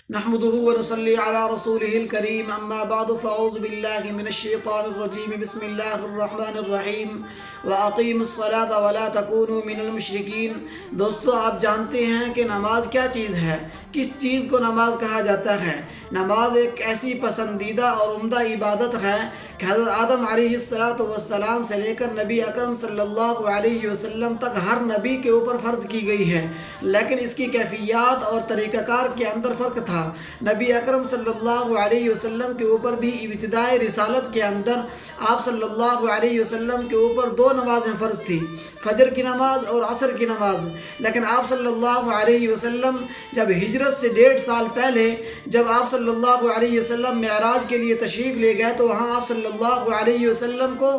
نحمده ونصلي على رسوله الكريم اما بعد فاعوذ بالله من الشيطان الرجيم بسم الله الرحمن الرحیم واقیموا الصلاة ولا تکونوا من المشرکین۔ دوستو، آپ جانتے ہیں کہ نماز کیا چیز ہے، کس چیز کو نماز کہا جاتا ہے۔ نماز ایک ایسی پسندیدہ اور عمدہ عبادت ہے کہ حضرت آدم علیہ السلام سے لے کر نبی اکرم صلی اللہ علیہ وسلم تک ہر نبی کے اوپر فرض کی گئی ہے، لیکن اس کی کیفیات اور طریقہ کار کے اندر فرق تھا۔ نبی اکرم صلی اللہ علیہ وسلم کے اوپر بھی ابتدائی رسالت کے اندر آپ صلی اللہ علیہ وسلم کے اوپر دو نمازیں فرض تھی، فجر کی نماز اور عصر کی نماز۔ لیکن آپ صلی اللہ علیہ وسلم جب ہجرت سے 1.5 سال پہلے جب آپ صلی اللہ علیہ وسلم معراج کے لیے تشریف لے گئے تو وہاں آپ صلی اللہ علیہ وسلم کو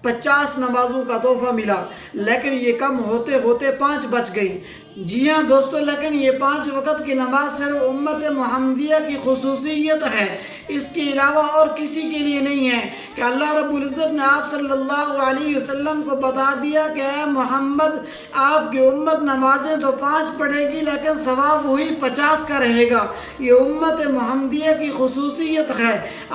50 نمازوں کا تحفہ ملا، لیکن یہ کم ہوتے ہوتے 5 بچ گئی۔ جی ہاں دوستو، لیکن یہ 5 وقت کی نماز صرف امت محمدیہ کی خصوصیت ہے، اس کے علاوہ اور کسی کے لیے نہیں ہے کہ اللہ رب العزت نے آپ صلی اللہ علیہ وسلم کو بتا دیا کہ اے محمد، آپ کی امت نمازیں تو 5 پڑھے گی لیکن ثواب وہی 50 کا رہے گا۔ یہ امت محمدیہ کی خصوصیت ہے۔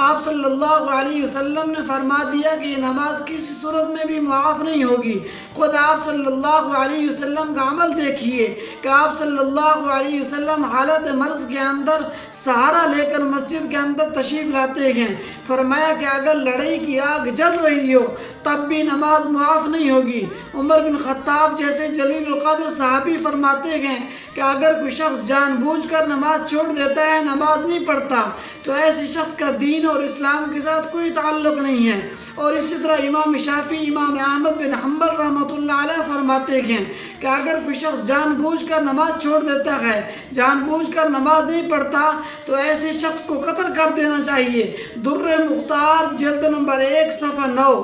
آپ صلی اللہ علیہ وسلم نے فرما دیا کہ یہ نماز کسی صورت میں بھی معاف نہیں ہوگی۔ خود آپ صلی اللہ علیہ وسلم کا عمل دیکھیے کہ آپ صلی اللہ علیہ وسلم حالت مرض کے اندر سہارا لے کر مسجد کے اندر تشریف لاتے ہیں۔ فرمایا کہ اگر لڑائی کی آگ جل رہی ہو تب بھی نماز معاف نہیں ہوگی۔ عمر بن خطاب جیسے جلیل القدر صحابی فرماتے ہیں کہ اگر کوئی شخص جان بوجھ کر نماز چھوڑ دیتا ہے، نماز نہیں پڑھتا، تو ایسے شخص کا دین اور اسلام کے ساتھ کوئی تعلق نہیں ہے۔ اور اسی طرح امام شافعی، امام احمد بن حنبل رحمۃ اللہ علیہ فرماتے ہیں کہ اگر کوئی شخص جان بوجھ کر نماز چھوڑ دیتا ہے، جان بوجھ کر نماز نہیں پڑھتا، تو ایسے شخص کو قتل کر دینا چاہیے۔ در مختار جلد نمبر 1 صفحہ 9۔